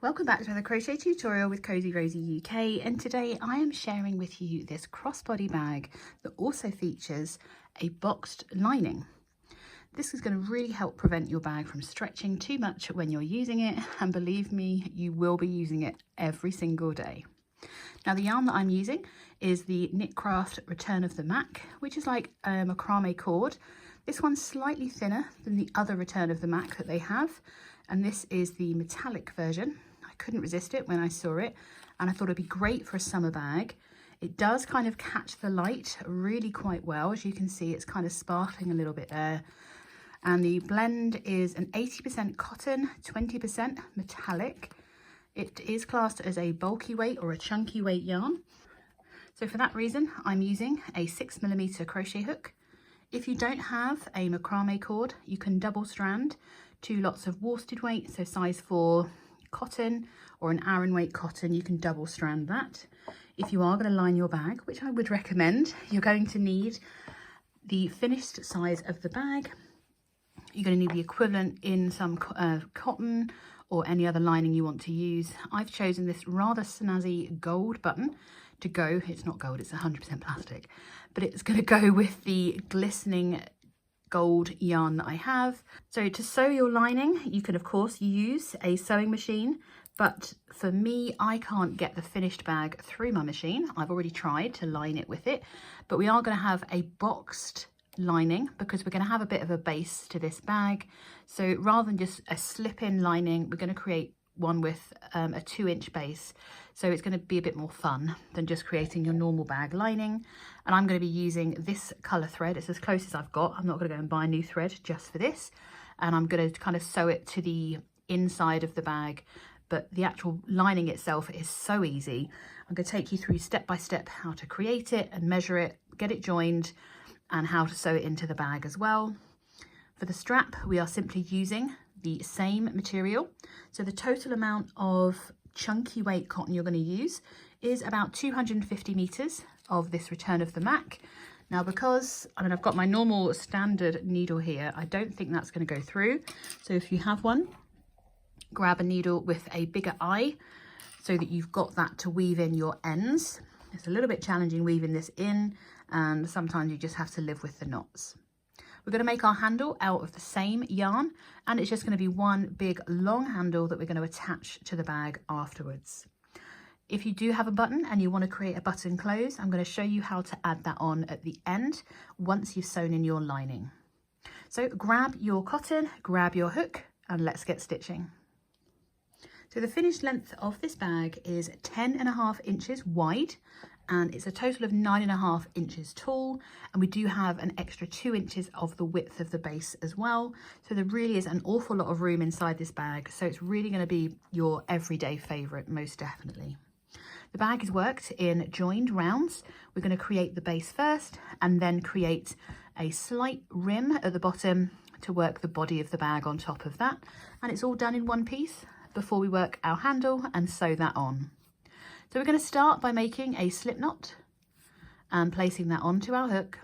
Welcome back to another crochet tutorial with Cozy Rosie UK, and today I am sharing with you this crossbody bag that also features a boxed lining. This is going to really help prevent your bag from stretching too much when you're using it, and believe me, you will be using it every single day. Now the yarn that I'm using is the Knitcraft Return of the Mac, which is like a macrame cord. This one's slightly thinner than the other Return of the Mac that they have, and this is the metallic version. I couldn't resist it when I saw it, and I thought it'd be great for a summer bag. It does kind of catch the light really quite well. As you can see, it's kind of sparkling a little bit there. And the blend is an 80% cotton, 20% metallic. It is classed as a bulky weight or a chunky weight yarn. So for that reason, I'm using a 6mm crochet hook. If you don't have a macrame cord, you can double strand 2 lots of worsted weight, so size 4 cotton or an Aran weight cotton. You can double strand that. If you are going to line your bag, which I would recommend, you're going to need the finished size of the bag. You're going to need the equivalent in some cotton or any other lining you want to use. I've chosen this rather snazzy gold button to go. It's not gold, it's 100% plastic, but it's going to go with the glistening gold yarn that I have. So to sew your lining, you can of course use a sewing machine, but for me, I can't get the finished bag through my machine. I've already tried to line it with it, but we are going to have a boxed lining because we're going to have a bit of a base to this bag. So rather than just a slip-in lining, we're going to create one with a 2-inch base. So it's going to be a bit more fun than just creating your normal bag lining. And I'm going to be using this colour thread. It's as close as I've got. I'm not going to go and buy a new thread just for this. And I'm going to kind of sew it to the inside of the bag. But the actual lining itself is so easy. I'm going to take you through step by step how to create it and measure it, get it joined, and how to sew it into the bag as well. For the strap, we are simply using the same material. So the total amount of chunky weight cotton you're going to use is about 250 meters of this Return of the Mac. Now, because I've got my normal standard needle here, I don't think that's going to go through. So if you have one, grab a needle with a bigger eye so that you've got that to weave in your ends. It's a little bit challenging weaving this in, and sometimes you just have to live with the knots. We're going to make our handle out of the same yarn, and it's just going to be one big long handle that we're going to attach to the bag afterwards. If you do have a button and you want to create a button close, I'm going to show you how to add that on at the end once you've sewn in your lining. So grab your cotton, grab your hook, and let's get stitching. So the finished length of this bag is 10.5 inches wide, and it's a total of 9.5 inches tall, and we do have an extra 2 inches of the width of the base as well. So there really is an awful lot of room inside this bag, so it's really going to be your everyday favourite, most definitely. The bag is worked in joined rounds. We're going to create the base first and then create a slight rim at the bottom to work the body of the bag on top of that, and it's all done in one piece before we work our handle and sew that on. So we're going to start by making a slip knot and placing that onto our hook.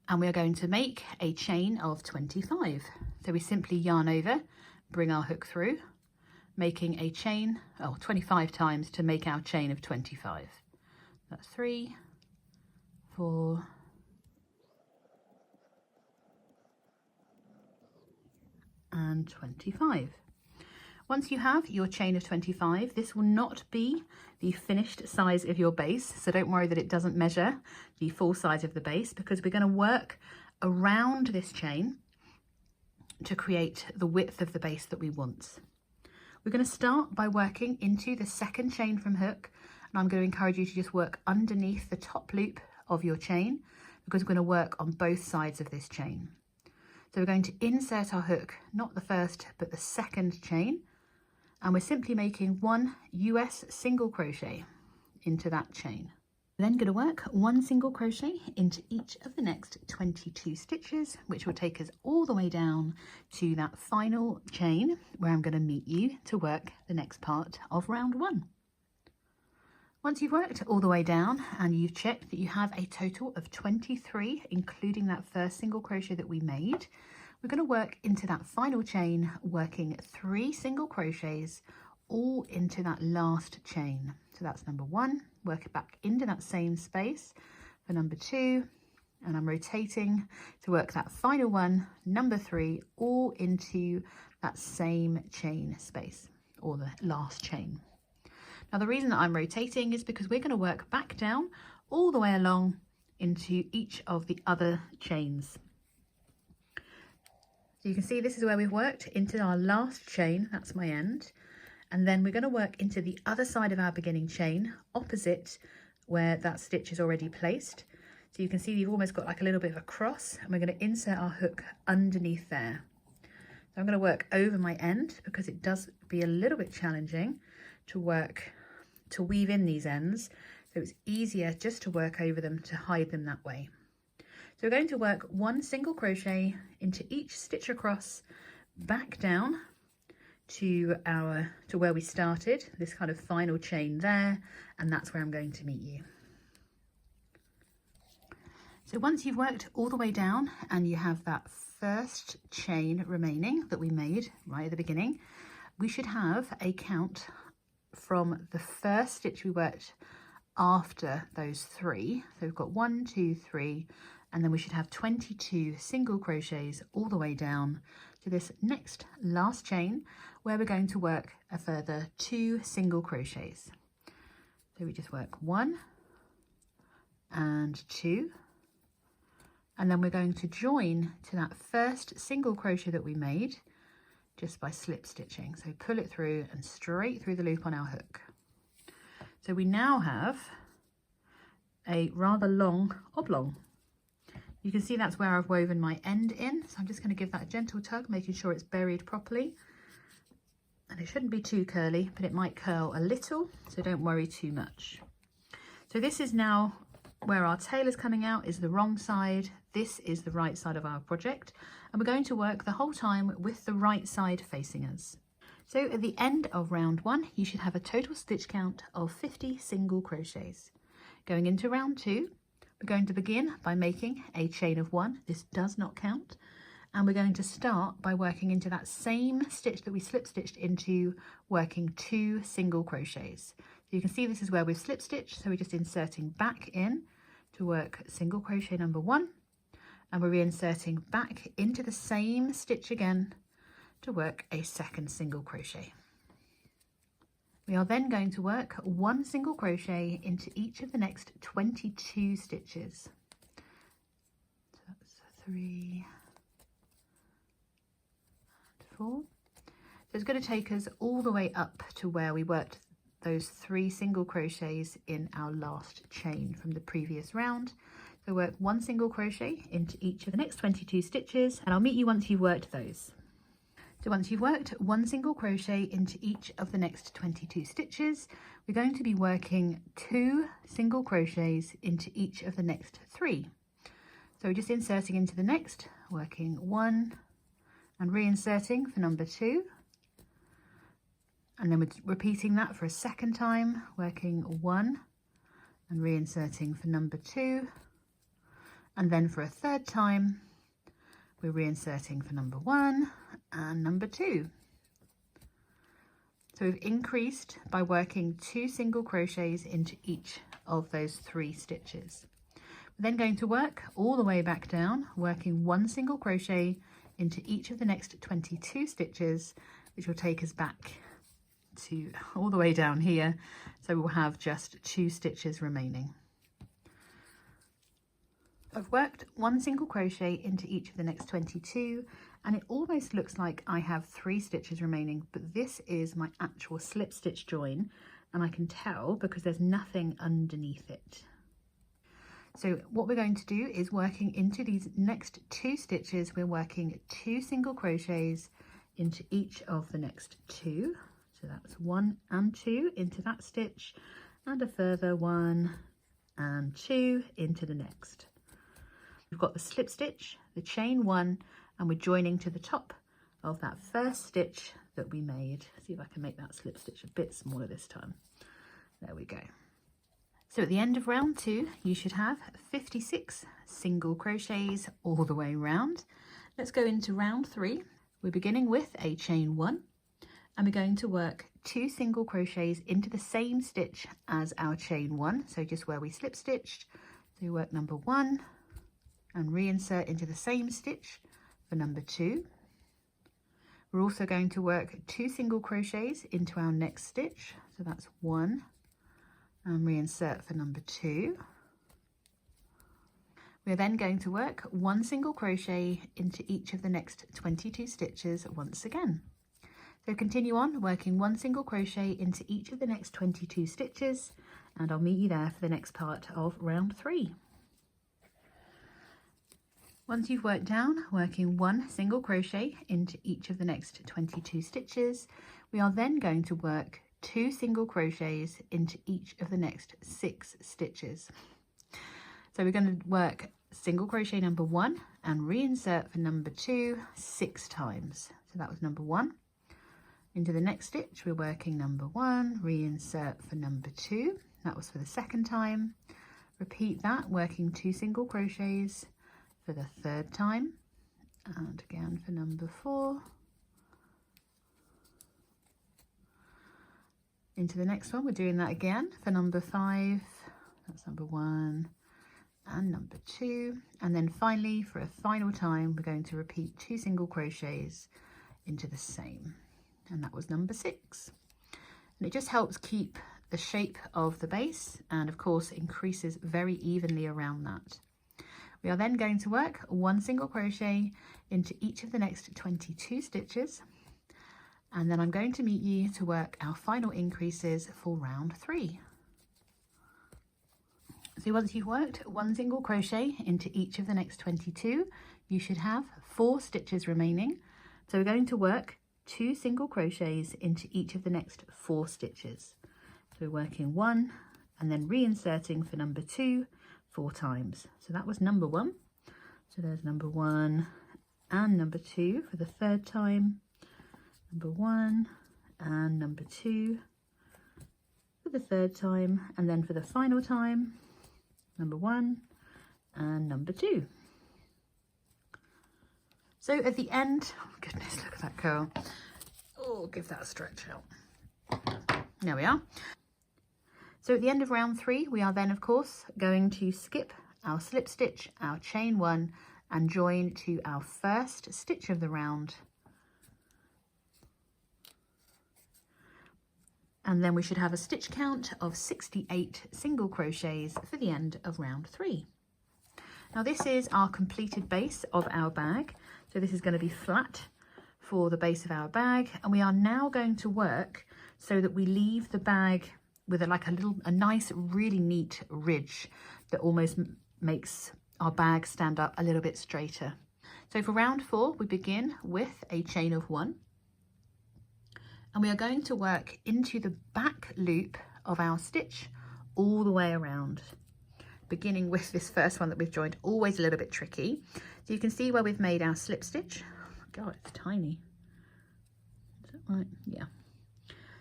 And we are going to make a chain of 25. So we simply yarn over, bring our hook through, making a chain, 25 times to make our chain of 25. That's 3, 4, and 25. Once you have your chain of 25, this will not be the finished size of your base, so don't worry that it doesn't measure the full size of the base, because we're going to work around this chain to create the width of the base that we want. We're going to start by working into the second chain from hook, and I'm going to encourage you to just work underneath the top loop of your chain, because we're going to work on both sides of this chain. So we're going to insert our hook, not the first, but the second chain, and we're simply making 1 US single crochet into that chain. We're then going to work 1 single crochet into each of the next 22 stitches, which will take us all the way down to that final chain where I'm going to meet you to work the next part of round 1. Once you've worked all the way down and you've checked that you have a total of 23, including that first single crochet that we made, we're going to work into that final chain, working 3 single crochets all into that last chain. So that's number 1, work it back into that same space for number 2, and I'm rotating to work that final one, number 3, all into that same chain space, or the last chain. Now the reason that I'm rotating is because we're going to work back down all the way along into each of the other chains. So you can see this is where we've worked into our last chain, that's my end, and then we're going to work into the other side of our beginning chain, opposite where that stitch is already placed. So you can see you've almost got like a little bit of a cross, and we're going to insert our hook underneath there. So I'm going to work over my end because it does be a little bit challenging to weave in these ends. So it's easier just to work over them to hide them that way. So we're going to work 1 single crochet into each stitch across, back down to where we started, this kind of final chain there, and that's where I'm going to meet you. So once you've worked all the way down and you have that first chain remaining that we made right at the beginning, we should have a count from the first stitch we worked after those 3. So we've got 1, 2, 3, and then we should have 22 single crochets all the way down to this next last chain, where we're going to work a further 2 single crochets. So we just work 1 and 2, and then we're going to join to that first single crochet that we made just by slip stitching. So pull it through and straight through the loop on our hook. So we now have a rather long oblong. You can see that's where I've woven my end in, so I'm just going to give that a gentle tug, making sure it's buried properly. And it shouldn't be too curly, but it might curl a little, so don't worry too much. So this is now where our tail is coming out, is the wrong side. This is the right side of our project, and we're going to work the whole time with the right side facing us. So at the end of round 1, you should have a total stitch count of 50 single crochets. Going into round 2, we're going to begin by making a chain of 1. This does not count. And we're going to start by working into that same stitch that we slip stitched into, working 2 single crochets. So you can see this is where we've slip stitched, so we're just inserting back in to work single crochet number 1, and we're reinserting back into the same stitch again to work a second single crochet. We are then going to work 1 single crochet into each of the next 22 stitches. So that's 3, 4. So it's going to take us all the way up to where we worked those 3 single crochets in our last chain from the previous round. So work 1 single crochet into each of the next 22 stitches, and I'll meet you once you've worked those. So once you've worked 1 single crochet into each of the next 22 stitches, we're going to be working 2 single crochets into each of the next 3. So we're just inserting into the next, working 1 and reinserting for number 2. And then we're repeating that for a second time, working 1 and reinserting for number 2. And then for a third time, we're reinserting for number 1 and number 2. So we've increased by working 2 single crochets into each of those 3 stitches. We're then going to work all the way back down, working 1 single crochet into each of the next 22 stitches, which will take us back to all the way down here. So we'll have just 2 stitches remaining. I've worked 1 single crochet into each of the next 22, and it almost looks like I have 3 stitches remaining, but this is my actual slip stitch join, and I can tell because there's nothing underneath it. So what we're going to do is, working into these next 2 stitches, we're working 2 single crochets into each of the next 2. So that's 1 and 2 into that stitch, and a further 1 and 2 into the next. We've got the slip stitch, the chain 1, and we're joining to the top of that first stitch that we made. See if I can make that slip stitch a bit smaller this time. There we go. So at the end of round 2, you should have 56 single crochets all the way around. Let's go into round 3. We're beginning with a chain 1 and we're going to work 2 single crochets into the same stitch as our chain 1, so just where we slip stitched. So you work number 1 and reinsert into the same stitch for number 2. We're also going to work 2 single crochets into our next stitch, so that's 1, and reinsert for number 2. We're then going to work 1 single crochet into each of the next 22 stitches once again. So continue on working 1 single crochet into each of the next 22 stitches, and I'll meet you there for the next part of round 3. Once you've worked down, working 1 single crochet into each of the next 22 stitches, we are then going to work 2 single crochets into each of the next 6 stitches. So we're going to work single crochet number 1 and reinsert for number 2 6 times. So that was number 1. Into the next stitch we're working number 1, reinsert for number 2. That was for the second time. Repeat that, working 2 single crochets for the third time, and again for number 4. Into the next one we're doing that again for number 5. That's number 1 and number 2, and then finally for a final time we're going to repeat 2 single crochets into the same, and that was number 6. And it just helps keep the shape of the base, and of course increases very evenly around that. We are then going to work 1 single crochet into each of the next 22 stitches, and then I'm going to meet you to work our final increases for round 3. So once you've worked 1 single crochet into each of the next 22, you should have 4 stitches remaining. So we're going to work 2 single crochets into each of the next 4 stitches. So we're working 1 and then reinserting for number 2 4 times. So that was number 1. So there's number 1 and number 2 for the third time, number 1 and number 2 for the third time, and then for the final time, number 1 and number 2. So at the end, oh goodness, look at that curl. Oh, give that a stretch out. There we are. So at the end of round 3, we are then of course going to skip our slip stitch, our chain 1, and join to our first stitch of the round. And then we should have a stitch count of 68 single crochets for the end of round 3. Now this is our completed base of our bag. So this is going to be flat for the base of our bag, and we are now going to work so that we leave the bag with a nice, really neat ridge that almost makes our bag stand up a little bit straighter. So for round 4, we begin with a chain of 1. And we are going to work into the back loop of our stitch all the way around, beginning with this first one that we've joined. Always a little bit tricky. So you can see where we've made our slip stitch. Oh God, it's tiny. Is that right? Yeah.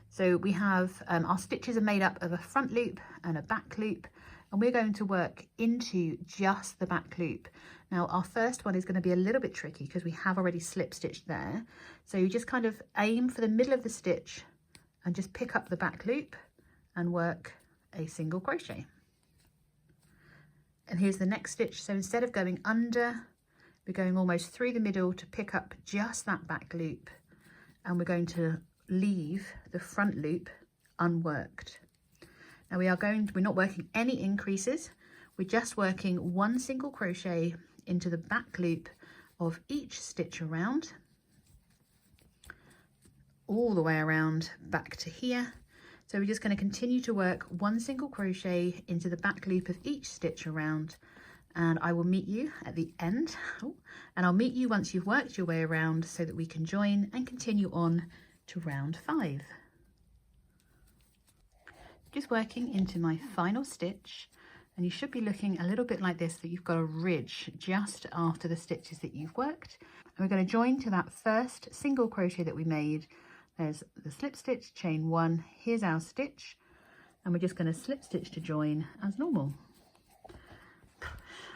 So we have our stitches are made up of a front loop and a back loop, and we're going to work into just the back loop. Now our first one is going to be a little bit tricky because we have already slip stitched there. So you just kind of aim for the middle of the stitch and just pick up the back loop and work a single crochet. And here's the next stitch. So instead of going under, we're going almost through the middle to pick up just that back loop, and we're going to leave the front loop unworked. Now we're not working any increases. We're just working 1 single crochet into the back loop of each stitch around, all the way around back to here. So we're just going to continue to work 1 single crochet into the back loop of each stitch around, and I will meet you at the end. And I'll meet you once you've worked your way around so that we can join and continue on to round 5. Just working into my final stitch, and you should be looking a little bit like this, that you've got a ridge just after the stitches that you've worked. And we're going to join to that first single crochet that we made. There's the slip stitch, chain 1, here's our stitch, and we're just going to slip stitch to join as normal.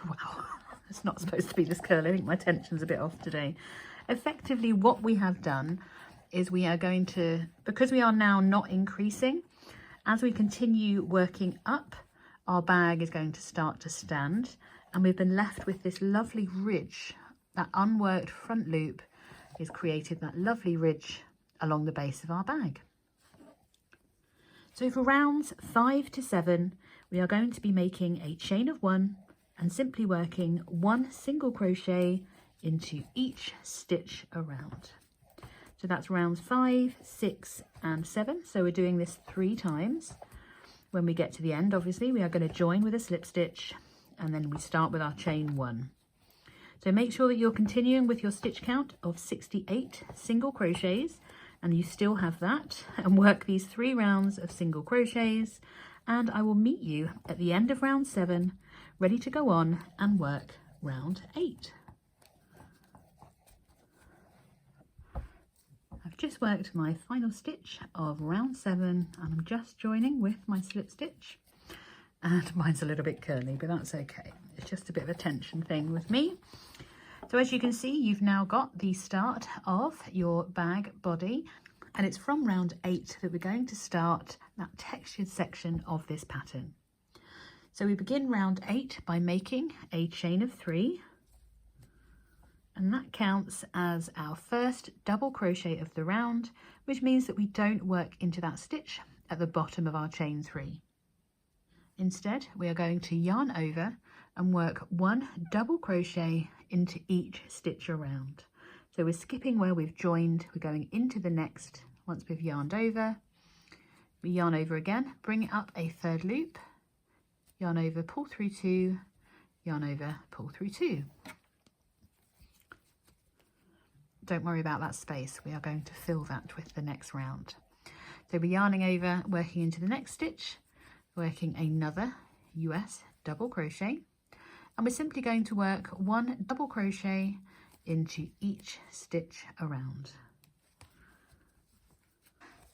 Wow, It's not supposed to be this curly. I think my tension's a bit off today. Effectively, what we have done is we are going to, because we are now not increasing, as we continue working up, our bag is going to start to stand, and we've been left with this lovely ridge. That unworked front loop has created that lovely ridge along the base of our bag. So for rounds 5 to 7, we are going to be making a chain of 1 and simply working 1 single crochet into each stitch around. So that's rounds 5, 6 and 7. So we're doing this 3 times. When we get to the end, obviously, we are going to join with a slip stitch, and then we start with our chain 1. So make sure that you're continuing with your stitch count of 68 single crochets, and you still have that, and work these 3 rounds of single crochets, and I will meet you at the end of round 7, ready to go on and work round 8. I've just worked my final stitch of round 7, and I'm just joining with my slip stitch, and mine's a little bit curly, but that's okay. It's just a bit of a tension thing with me. So as you can see, you've now got the start of your bag body, and it's from round 8 that we're going to start that textured section of this pattern. So we begin round 8 by making a chain of 3, and that counts as our first double crochet of the round, which means that we don't work into that stitch at the bottom of our chain 3. Instead, we are going to yarn over and work 1 double crochet into each stitch around. So we're skipping where we've joined, we're going into the next. Once we've yarned over, we yarn over again, bring up a 3rd loop, yarn over, pull through 2, yarn over, pull through 2. Don't worry about that space, we are going to fill that with the next round. So we're yarning over, working into the next stitch, working another US double crochet, and we're simply going to work 1 double crochet into each stitch around.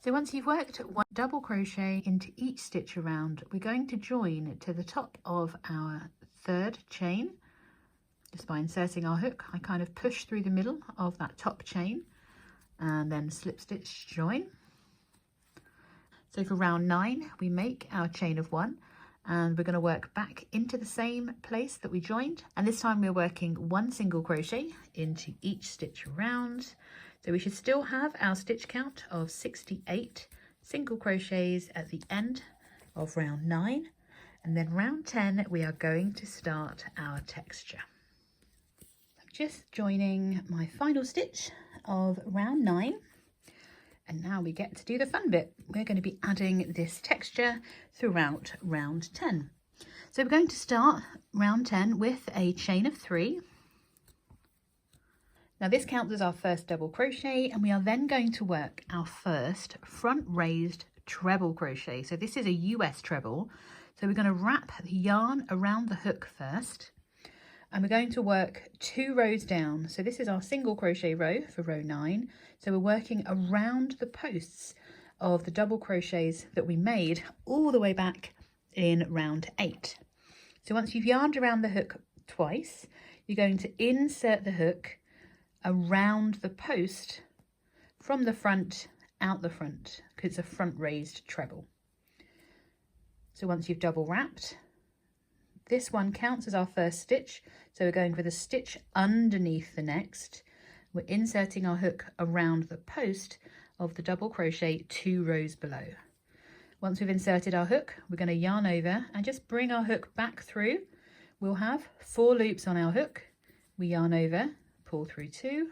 So once you've worked 1 double crochet into each stitch around, we're going to join to the top of our 3rd chain. Just by inserting our hook, I kind of push through the middle of that top chain and then slip stitch join. So for round 9, we make our chain of 1, and we're going to work back into the same place that we joined, and this time we're working 1 single crochet into each stitch around. So we should still have our stitch count of 68 single crochets at the end of round 9, and then round 10 we are going to start our texture. Just joining my final stitch of round 9, and now we get to do the fun bit. We're going to be adding this texture throughout round 10. So we're going to start round 10 with a chain of 3. Now this counts as our first double crochet, and we are then going to work our first front raised treble crochet. So this is a US treble, so we're going to wrap the yarn around the hook first, and we're going to work 2 rows down. So this is our single crochet row for row 9. So we're working around the posts of the double crochets that we made all the way back in round 8. So once you've yarned around the hook twice, you're going to insert the hook around the post from the front out the front, because it's a front raised treble. So once you've double wrapped, this one counts as our first stitch, so we're going for the stitch underneath the next. We're inserting our hook around the post of the double crochet 2 rows below. Once we've inserted our hook, we're going to yarn over and just bring our hook back through. We'll have 4 loops on our hook. We yarn over, pull through 2.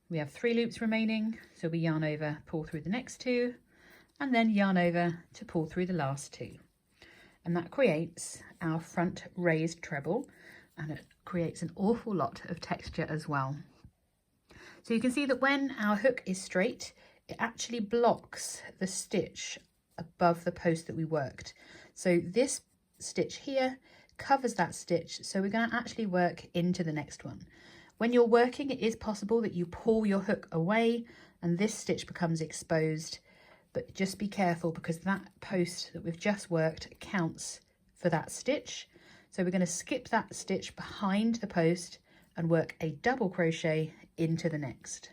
We have 3 loops remaining, so we yarn over, pull through the next 2, and then yarn over to pull through the last 2. And that creates our front raised treble, and it creates an awful lot of texture as well. So you can see that when our hook is straight, it actually blocks the stitch above the post that we worked. So this stitch here covers that stitch, so we're going to actually work into the next one. When you're working, it is possible that you pull your hook away and this stitch becomes exposed, but just be careful because that post that we've just worked counts for that stitch. So we're going to skip that stitch behind the post and work a double crochet into the next.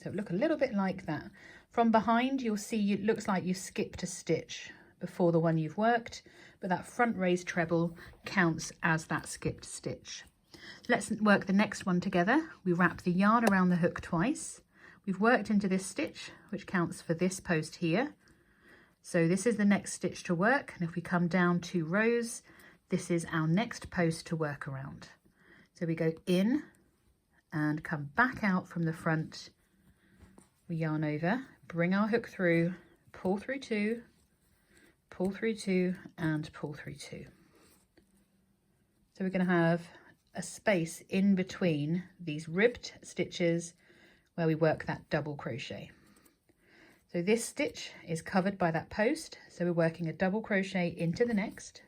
So look a little bit like that. From behind, you'll see it looks like you skipped a stitch before the one you've worked, but that front raised treble counts as that skipped stitch. Let's work the next one together. We wrap the yarn around the hook twice. We've worked into this stitch, which counts for this post here. So this is the next stitch to work, and if we come down 2 rows, this is our next post to work around. So we go in and come back out from the front. We yarn over, bring our hook through, pull through 2, pull through 2, and pull through 2. So we're going to have a space in between these ribbed stitches where we work that double crochet. So this stitch is covered by that post, so we're working a double crochet into the next.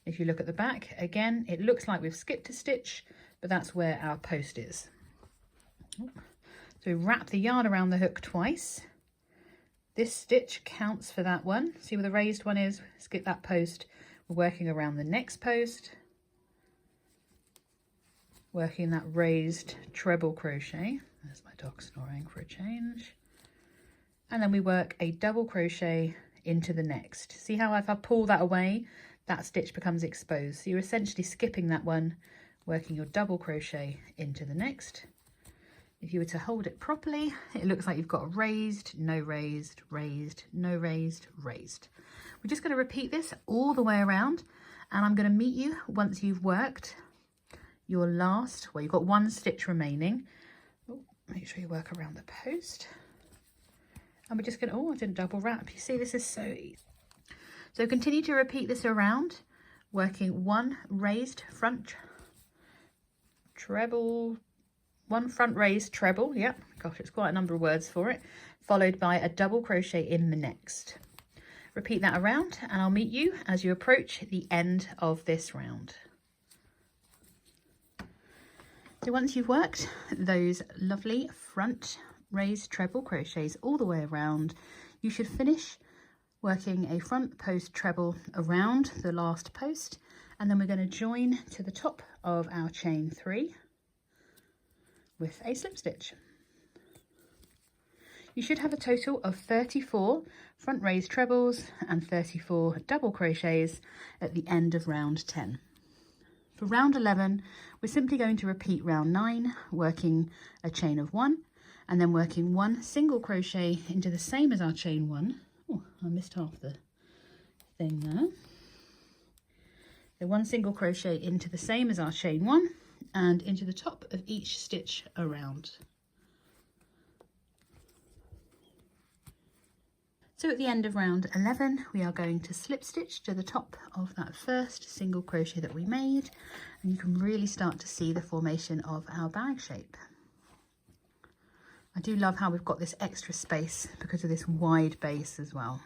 If you look at the back, again, it looks like we've skipped a stitch, but that's where our post is. So we wrap the yarn around the hook twice. This stitch counts for that one. See where the raised one is? Skip that post. We're working around the next post, working that raised treble crochet. There's my dog snoring for a change. And then we work a double crochet into the next. See how if I pull that away, that stitch becomes exposed. So you're essentially skipping that one, working your double crochet into the next. If you were to hold it properly, it looks like you've got raised, no raised, raised, no raised, raised. We're just going to repeat this all the way around, and I'm going to meet you once you've worked your last, well, you've got 1 stitch remaining. Oh, make sure you work around the post. And we're just going to, oh, I didn't double wrap. You see, this is so easy. So continue to repeat this around, working 1 raised front treble, 1 front raised treble, yep, gosh, it's quite a number of words for it, followed by a double crochet in the next. Repeat that around, and I'll meet you as you approach the end of this round. So once you've worked those lovely front raised treble crochets all the way around, you should finish working a front post treble around the last post, and then we're going to join to the top of our chain 3 with a slip stitch. You should have a total of 34 front raised trebles and 34 double crochets at the end of round 10. For round 11, we're simply going to repeat round 9, working a chain of 1 and then working 1 single crochet into the same as our chain 1. Oh, I missed half the thing there. So 1 single crochet into the same as our chain 1 and into the top of each stitch around. So at the end of round 11, we are going to slip stitch to the top of that first single crochet that we made, and you can really start to see the formation of our bag shape. I do love how we've got this extra space because of this wide base as well.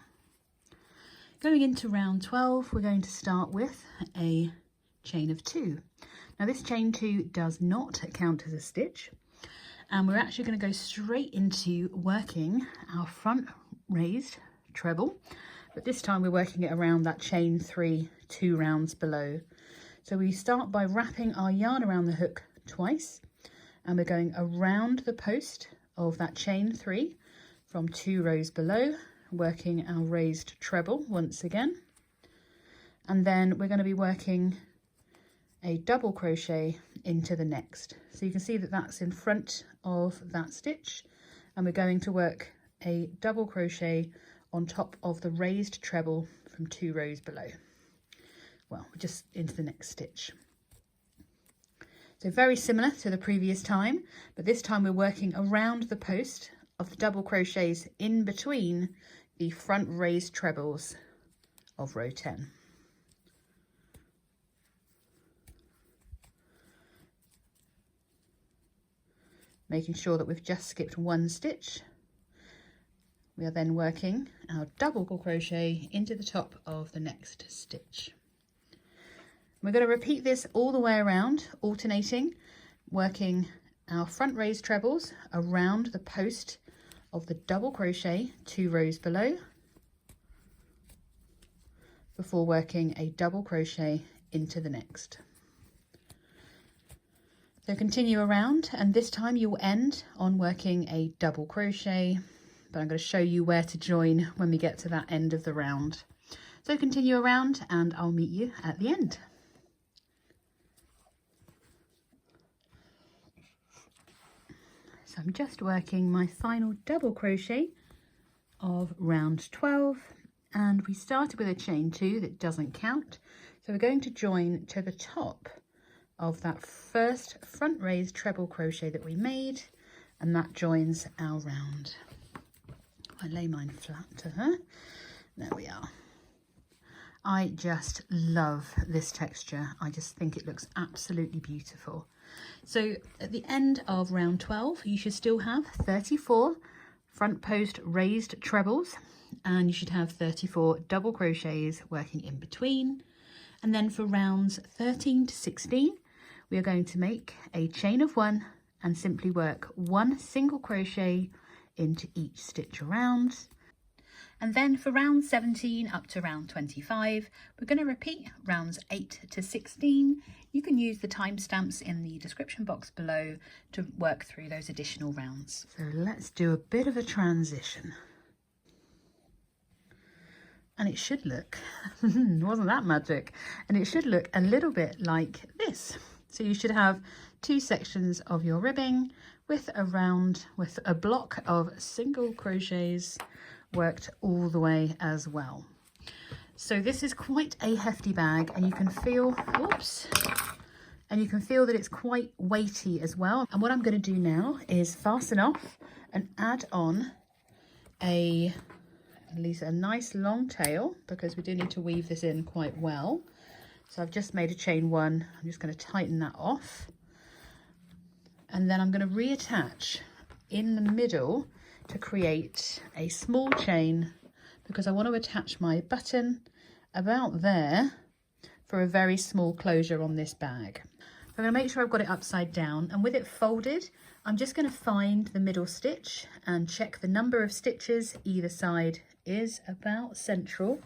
Going into round 12, we're going to start with a chain of 2. Now this chain 2 does not count as a stitch, and we're actually going to go straight into working our front raised treble, but this time we're working it around that chain 3 2 rounds below. So we start by wrapping our yarn around the hook twice, and we're going around the post of that chain 3 from 2 rows below, working our raised treble once again, and then we're going to be working a double crochet into the next. So you can see that that's in front of that stitch, and we're going to work a double crochet on top of the raised treble from 2 rows below. Well, we're just into the next stitch. So very similar to the previous time, but this time we're working around the post of the double crochets in between the front raised trebles of row 10. Making sure that we've just skipped 1 stitch. We are then working our double crochet into the top of the next stitch. We're going to repeat this all the way around, alternating, working our front raised trebles around the post of the double crochet 2 rows below before working a double crochet into the next. So continue around, and this time you will end on working a double crochet, but I'm going to show you where to join when we get to that end of the round. So continue around and I'll meet you at the end. So I'm just working my final double crochet of round 12, and we started with a chain 2 that doesn't count. So we're going to join to the top of that first front raised treble crochet that we made, and that joins our round. I lay mine flat to her. There we are. I just love this texture. I just think it looks absolutely beautiful. So at the end of round 12, you should still have 34 front post raised trebles, and you should have 34 double crochets working in between. And then for rounds 13 to 16, we are going to make a chain of 1 and simply work 1 single crochet into each stitch around. And then for round 17 up to round 25, we're going to repeat rounds 8 to 16. You can use the timestamps in the description box below to work through those additional rounds. So let's do a bit of a transition. And it should look, wasn't that magic? And it should look a little bit like this. So you should have 2 sections of your ribbing with a round with a block of single crochets worked all the way as well. So this is quite a hefty bag, and you can feel, oops, and you can feel that it's quite weighty as well. And what I'm going to do now is fasten off and add on at least a nice long tail, because we do need to weave this in quite well. So I've just made a chain 1. I'm just going to tighten that off, and then I'm going to reattach in the middle to create a small chain, because I want to attach my button about there for a very small closure on this bag. I'm going to make sure I've got it upside down, and with it folded, I'm just going to find the middle stitch and check the number of stitches either side is about central.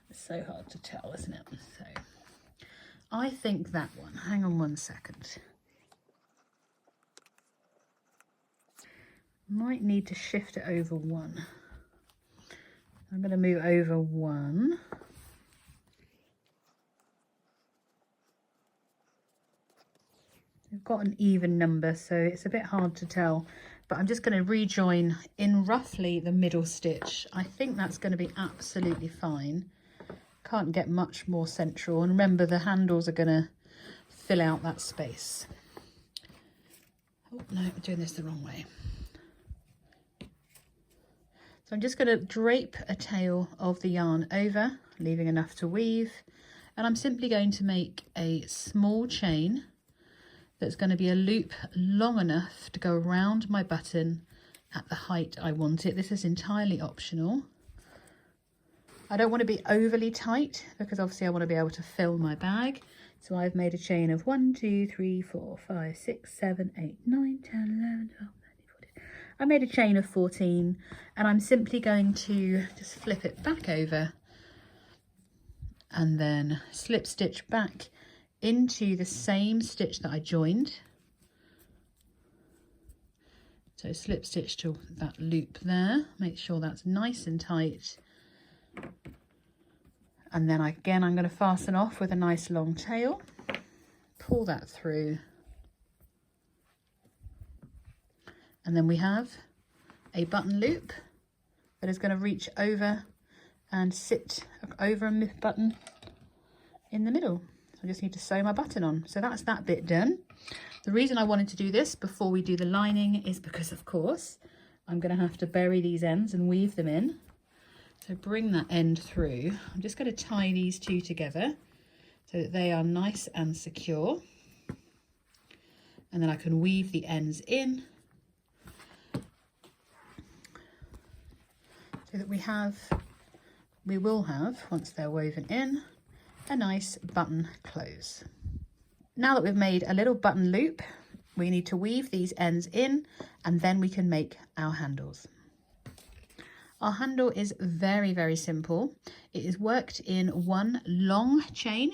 It's so hard to tell, isn't it? So I think that one. Hang on 1 second. Might need to shift it over 1. I'm going to move over 1. We've got an even number, so it's a bit hard to tell, but I'm just going to rejoin in roughly the middle stitch. I think that's going to be absolutely fine. Can't get much more central, and remember the handles are going to fill out that space. Oh no, we're doing this the wrong way. So I'm just going to drape a tail of the yarn over, leaving enough to weave, and I'm simply going to make a small chain that's going to be a loop long enough to go around my button at the height I want it. This is entirely optional. I don't want to be overly tight, because obviously I want to be able to fill my bag. So I've made a chain of 1, 2, 3, 4, 5, 6, 7, 8, 9, 10, 11, 12, 13, 14. I made a chain of 14, and I'm simply going to just flip it back over and then slip stitch back into the same stitch that I joined. So slip stitch to that loop there, make sure that's nice and tight. And then again, I'm going to fasten off with a nice long tail, pull that through, and then we have a button loop that is going to reach over and sit over a button in the middle. I just need to sew my button on. So that's that bit done. The reason I wanted to do this before we do the lining is because, of course, I'm going to have to bury these ends and weave them in. So bring that end through. I'm just going to tie these 2 together so that they are nice and secure. And then I can weave the ends in so that we will have, once they're woven in, a nice button close. Now that we've made a little button loop, we need to weave these ends in, and then we can make our handles. Our handle is very, very simple. It is worked in one long chain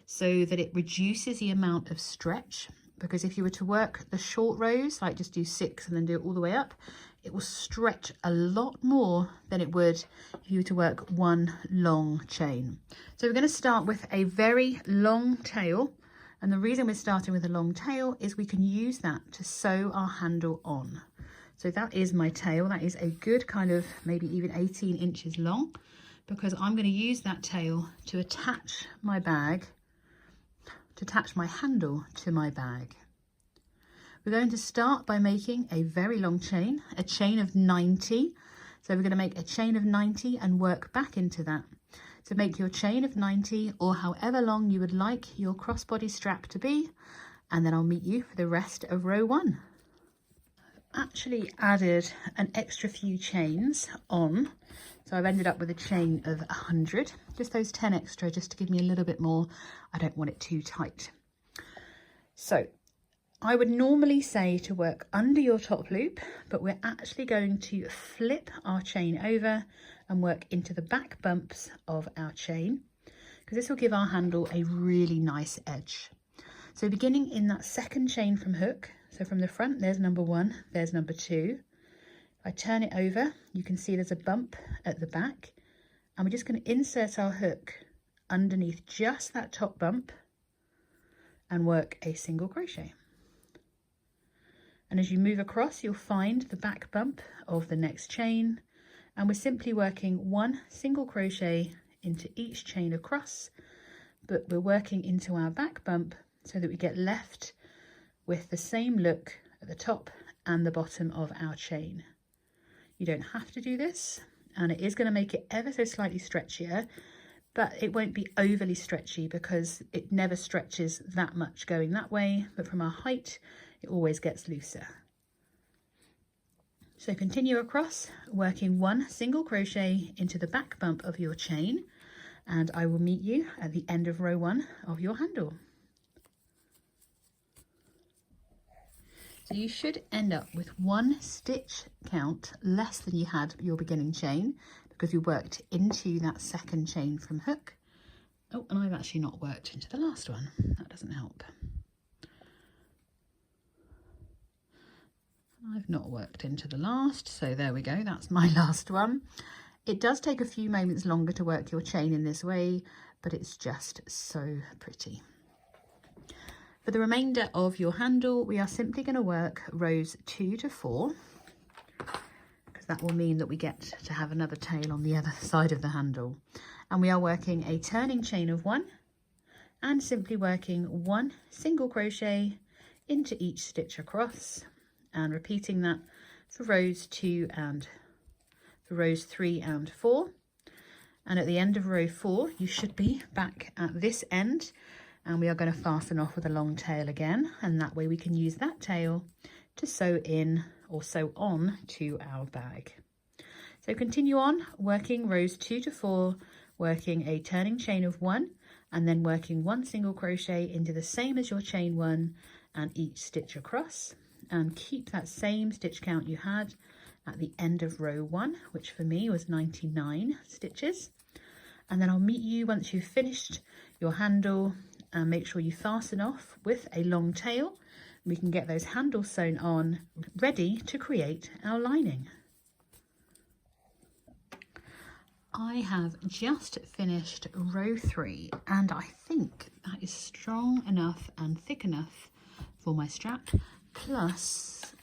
so that it reduces the amount of stretch, because if you were to work the short rows, like just do 6 and then do it all the way up, it will stretch a lot more than it would if you were to work one long chain. So we're going to start with a very long tail, and the reason we're starting with a long tail is we can use that to sew our handle on. So that is my tail. That is a good kind of maybe even 18 inches long, because I'm going to use that tail to attach my bag, to attach my handle to my bag. We're going to start by making a very long chain, a chain of 90. So we're going to make a chain of 90 and work back into that. So make your chain of 90, or however long you would like your crossbody strap to be, and then I'll meet you for the rest of row 1. I've actually added an extra few chains on, so I've ended up with a chain of 100, just those 10 extra, just to give me a little bit more. I don't want it too tight. So I would normally say to work under your top loop, but we're actually going to flip our chain over and work into the back bumps of our chain, because this will give our handle a really nice edge. So beginning in that second chain from hook, so from the front, there's number 1, there's number 2. If I turn it over, you can see there's a bump at the back, and we're just going to insert our hook underneath just that top bump and work a single crochet. And as you move across, you'll find the back bump of the next chain, and we're simply working 1 single crochet into each chain across, but we're working into our back bump so that we get left with the same look at the top and the bottom of our chain. You don't have to do this, and it is going to make it ever so slightly stretchier, but it won't be overly stretchy because it never stretches that much going that way, but from our height it always gets looser. So continue across, working 1 single crochet into the back bump of your chain, and I will meet you at the end of row 1 of your handle. So you should end up with 1 stitch count less than you had your beginning chain, because you worked into that second chain from hook. Oh, and I've actually not worked into the last one. That doesn't help. I've not worked into the last, so there we go, that's my last one. It does take a few moments longer to work your chain in this way, but it's just so pretty. For the remainder of your handle, we are simply going to work rows 2 to 4, because that will mean that we get to have another tail on the other side of the handle. And we are working a turning chain of 1 and simply working 1 single crochet into each stitch across, and repeating that for rows 3 and 4. And at the end of row 4, you should be back at this end, and we are going to fasten off with a long tail again, and that way we can use that tail to sew in or sew on to our bag. So continue on working rows 2 to 4, working a turning chain of 1 and then working 1 single crochet into the same as your chain 1 and each stitch across, and keep that same stitch count you had at the end of row 1, which for me was 99 stitches. And then I'll meet you once you've finished your handle, and make sure you fasten off with a long tail. We can get those handles sewn on, ready to create our lining. I have just finished row 3, and I think that is strong enough and thick enough for my strap. Plus,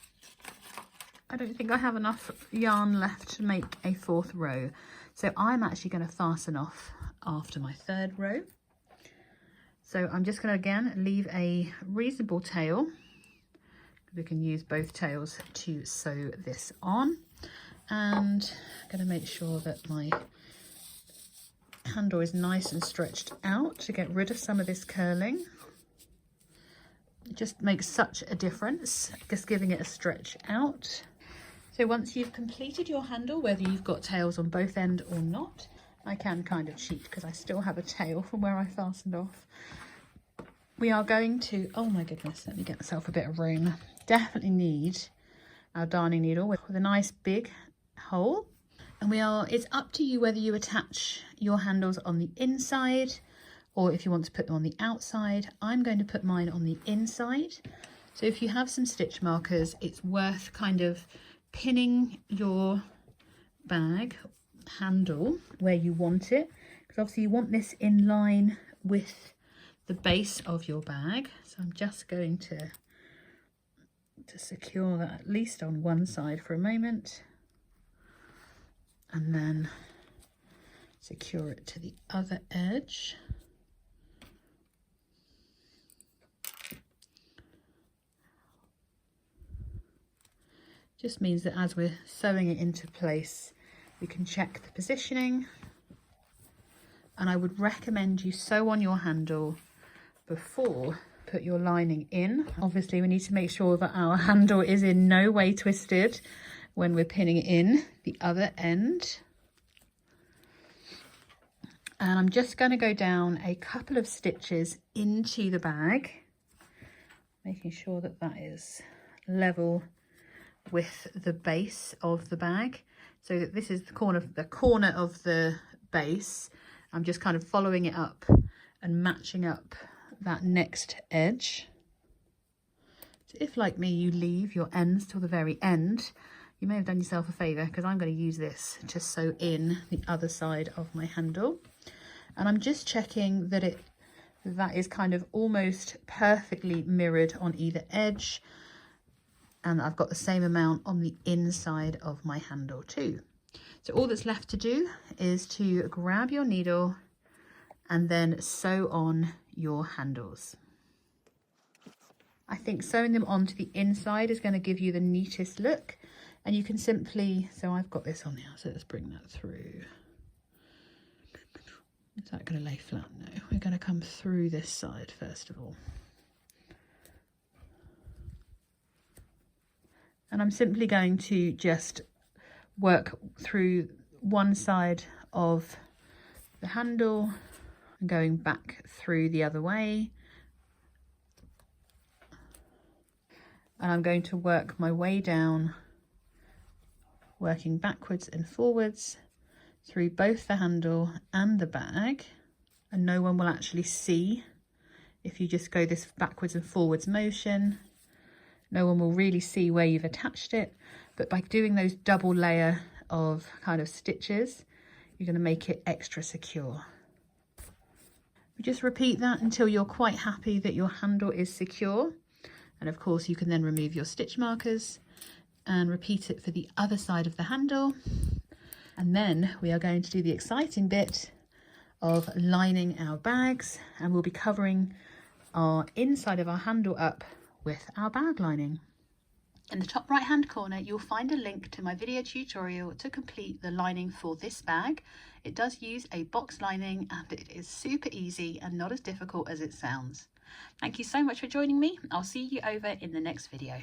I don't think I have enough yarn left to make a 4th row. So I'm actually going to fasten off after my 3rd row. So I'm just going to again leave a reasonable tail. We can use both tails to sew this on. And I'm going to make sure that my handle is nice and stretched out to get rid of some of this curling. It just makes such a difference, just giving it a stretch out. So once you've completed your handle, whether you've got tails on both ends or not, I can kind of cheat because I still have a tail from where I fastened off. We are going to, oh my goodness, let me get myself a bit of room. Definitely need our darning needle with a nice big hole. And it's up to you whether you attach your handles on the inside or if you want to put them on the outside. I'm going to put mine on the inside. So if you have some stitch markers, it's worth kind of pinning your bag handle where you want it, because obviously you want this in line with the base of your bag. So I'm just going to secure that at least on one side for a moment, and then secure it to the other edge. Just means that as we're sewing it into place, we can check the positioning. And I would recommend you sew on your handle before put your lining in. Obviously we need to make sure that our handle is in no way twisted when we're pinning it in the other end. And I'm just going to go down a couple of stitches into the bag, making sure that that is level with the base of the bag, so that this is the corner of the base. I'm just kind of following it up and matching up that next edge. So if, like me, you leave your ends till the very end, you may have done yourself a favour, because I'm going to use this to sew in the other side of my handle. And I'm just checking that that is kind of almost perfectly mirrored on either edge, and I've got the same amount on the inside of my handle too. So all that's left to do is to grab your needle and then sew on your handles. I think sewing them onto the inside is going to give you the neatest look, and you can simply, so I've got this on now, so let's bring that through. Is that going to lay flat? No, we're going to come through this side first of all. And I'm simply going to just work through one side of the handle and going back through the other way. And I'm going to work my way down, working backwards and forwards through both the handle and the bag. And no one will actually see if you just go this backwards and forwards motion. No one will really see where you've attached it, but by doing those double layer of kind of stitches, you're going to make it extra secure. You just repeat that until you're quite happy that your handle is secure. And of course you can then remove your stitch markers and repeat it for the other side of the handle. And then we are going to do the exciting bit of lining our bags, and we'll be covering our inside of our handle up with our bag lining. In the top right hand corner you'll find a link to my video tutorial to complete the lining for this bag. It does use a box lining and it is super easy and not as difficult as it sounds. Thank you so much for joining me. I'll see you over in the next video.